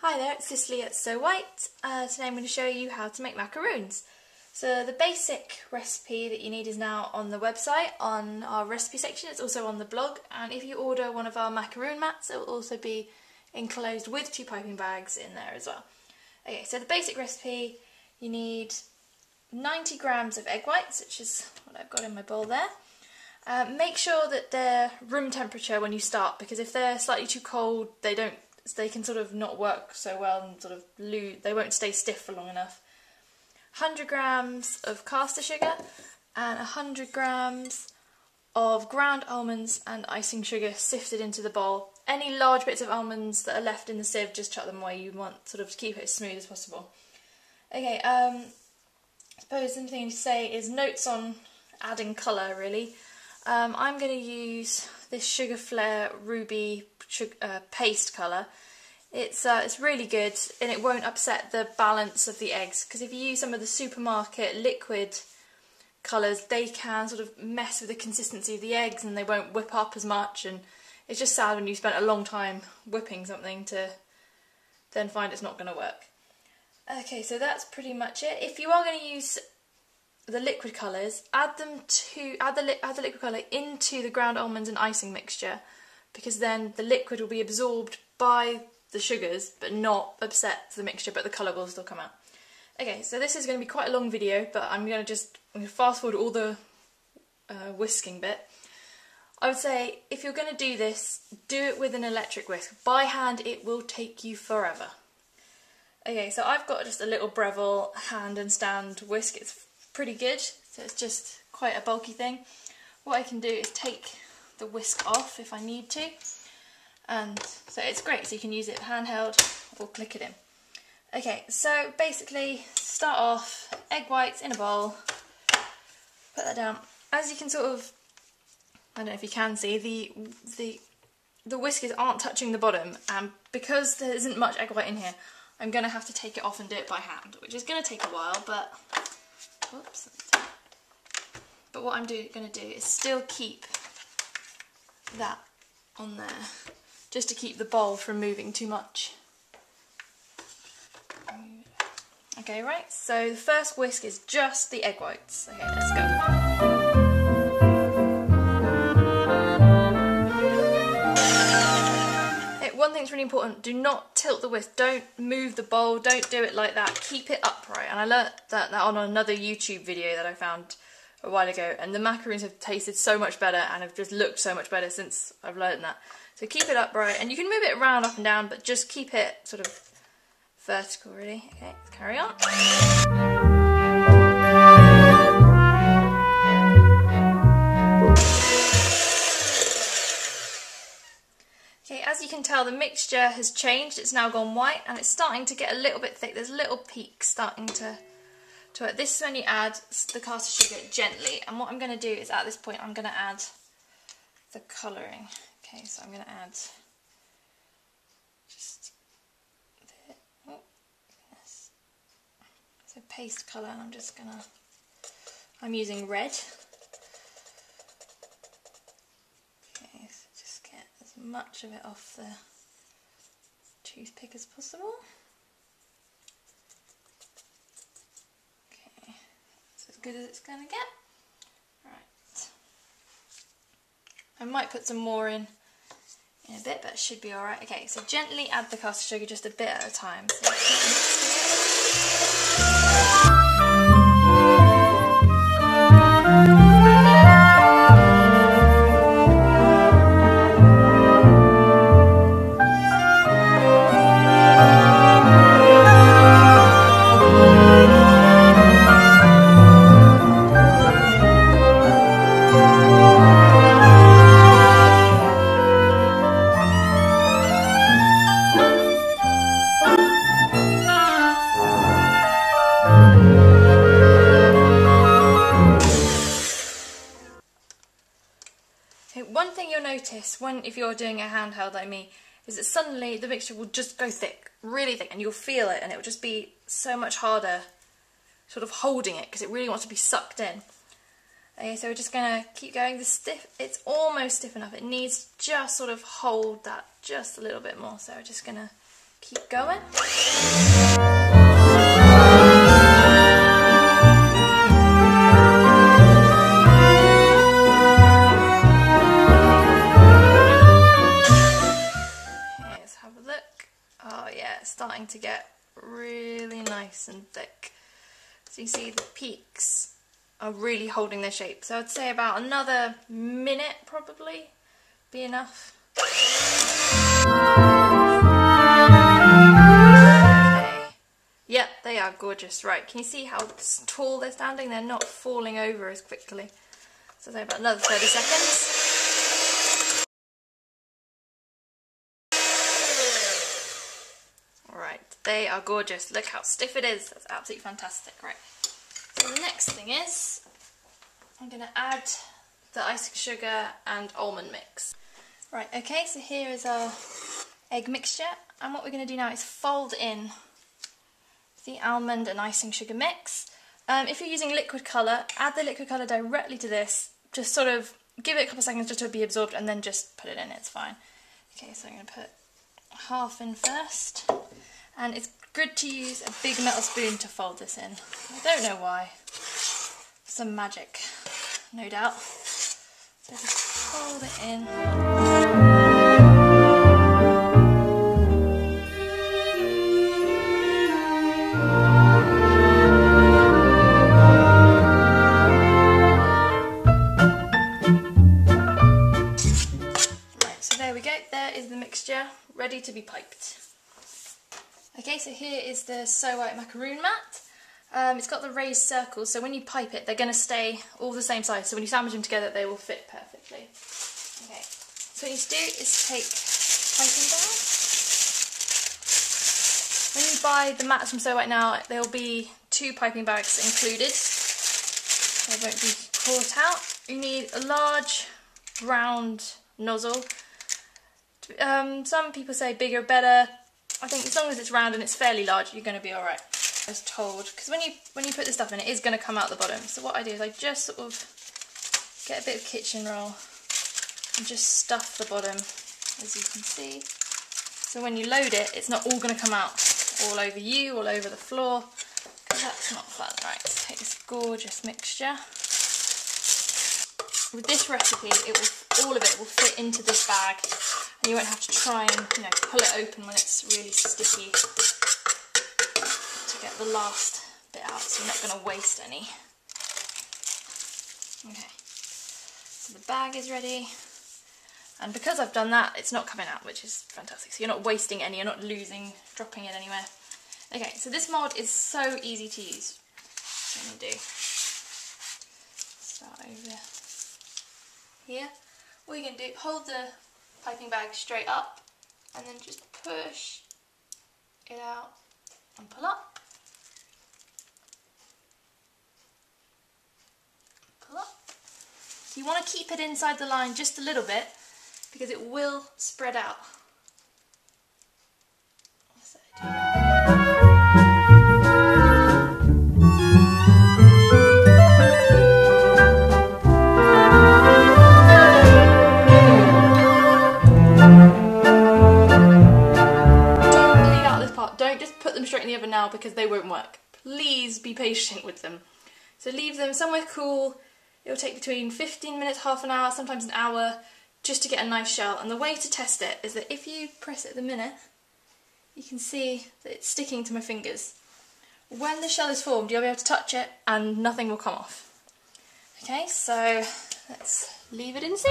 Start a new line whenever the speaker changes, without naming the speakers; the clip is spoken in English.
Hi there, it's Cicely at So White. Today I'm going to show you how to make macaroons. So the basic recipe that you need is now on the website, on our recipe section. It's also on the blog, and if you order one of our macaroon mats, it will also be enclosed with 2 piping bags in there as well. Okay, so the basic recipe, you need 90 grams of egg whites, which is what I've got in my bowl there. Make sure that they're room temperature when you start, because if they're slightly too cold, they can sort of not work so well and sort of they won't stay stiff for long enough. 100 grams of caster sugar and 100 grams of ground almonds and icing sugar sifted into the bowl. Any large bits of almonds that are left in the sieve, just chuck them away. You want sort of to keep it as smooth as possible. Okay, I suppose the thing to say is notes on adding colour really. I'm going to use this Sugar Flare Ruby paste colour. It's really good and it won't upset the balance of the eggs, because if you use some of the supermarket liquid colours, they can sort of mess with the consistency of the eggs and they won't whip up as much, and it's just sad when you spent a long time whipping something to then find it's not going to work. Okay, so that's pretty much it. If you are going to use the liquid colours, add the liquid colour into the ground almonds and icing mixture, because then the liquid will be absorbed by the sugars but not upset the mixture, but the colour will still come out. Okay, so this is going to be quite a long video, but I'm going to fast forward all the whisking bit. I would say if you're going to do this, do it with an electric whisk. By hand it will take you forever. Okay, so I've got just a little Breville hand and stand whisk. It's pretty good, so it's just quite a bulky thing. What I can do is take the whisk off if I need to, and so it's great, so you can use it handheld or click it in. Okay, so basically start off, egg whites in a bowl, put that down. As you can sort of, I don't know if you can see, the whiskers aren't touching the bottom, and because there isn't much egg white in here, I'm going to have to take it off and do it by hand, which is going to take a while, but whoops. But what I'm going to do is still keep that on there, just to keep the bowl from moving too much. Okay, right, so the first whisk is just the egg whites. Okay, let's go. One thing's really important, do not tilt the whisk, don't move the bowl, don't do it like that, keep it upright. And I learnt that on another YouTube video that I found a while ago, and the macaroons have tasted so much better and have just looked so much better since I've learned that. So keep it upright, and you can move it around up and down, but just keep it sort of vertical really. Okay, let's carry on. Okay, as you can tell, the mixture has changed. It's now gone white and it's starting to get a little bit thick. There's little peaks starting to it. This is when you add the caster sugar gently, and what I'm going to do is at this point I'm going to add the colouring. Okay, so I'm going to add just this. So paste colour, and I'm using red. Okay, so just get as much of it off the toothpick as possible. Okay, that's as good as it's going to get. Right. I might put some more in a bit, but it should be alright. Okay, so gently add the caster sugar just a bit at a time. One thing you'll notice if you're doing a handheld like me is that suddenly the mixture will just go thick, really thick, and you'll feel it, and it will just be so much harder sort of holding it because it really wants to be sucked in. Okay, so we're just going to keep going. It's almost stiff enough. It needs just sort of hold that just a little bit more, so we're just going to keep going. Let's have a look. Oh yeah, it's starting to get really nice and thick. So you see the peaks are really holding their shape. So I'd say about another minute probably be enough. Okay. Yep, they are gorgeous. Right, can you see how tall they're standing? They're not falling over as quickly. So say about another 30 seconds. Alright, they are gorgeous. Look how stiff it is. That's absolutely fantastic. Right. So the next thing is, I'm going to add the icing sugar and almond mix. Right, okay, so here is our egg mixture, and what we're going to do now is fold in the almond and icing sugar mix. If you're using liquid colour, add the liquid colour directly to this, just sort of give it a couple of seconds just to be absorbed and then just put it in, it's fine. Okay, so I'm going to put half in first, and it's good to use a big metal spoon to fold this in. I don't know why. Some magic, no doubt. So just fold it in. Right, so there we go. There is the mixture ready to be piped. Okay, so here is the So White macaroon mat. It's got the raised circles, so when you pipe it, they're going to stay all the same size. So when you sandwich them together, they will fit perfectly. Okay, so what you need to do is take piping bag. When you buy the mats from So White now, there will be 2 piping bags included. They won't be caught out. You need a large round nozzle. Some people say bigger better. I think as long as it's round and it's fairly large, you're going to be alright. As told, because when you put the stuff in, it is going to come out the bottom. So what I do is I just sort of get a bit of kitchen roll and just stuff the bottom, as you can see. So when you load it, it's not all going to come out all over you, all over the floor, because that's not fun. Right, let's take this gorgeous mixture. With this recipe, all of it will fit into this bag, and you won't have to try and pull it open when it's really sticky. Get the last bit out, so you're not going to waste any. Okay, so the bag is ready, and because I've done that, it's not coming out, which is fantastic. So you're not wasting any, you're not dropping it anywhere. Okay, so this mould is so easy to use. What I'm going to do, start over here. What you're going to do, hold the piping bag straight up, and then just push it out and pull up. So you want to keep it inside the line just a little bit, because it will spread out. Don't leave out this part. Don't just put them straight in the oven now, because they won't work. Please be patient with them. So leave them somewhere cool. It will take between 15 minutes, half an hour, sometimes an hour, just to get a nice shell. And the way to test it is that if you press it at the minute, you can see that it's sticking to my fingers. When the shell is formed, you'll be able to touch it and nothing will come off. Okay, so let's leave it and see.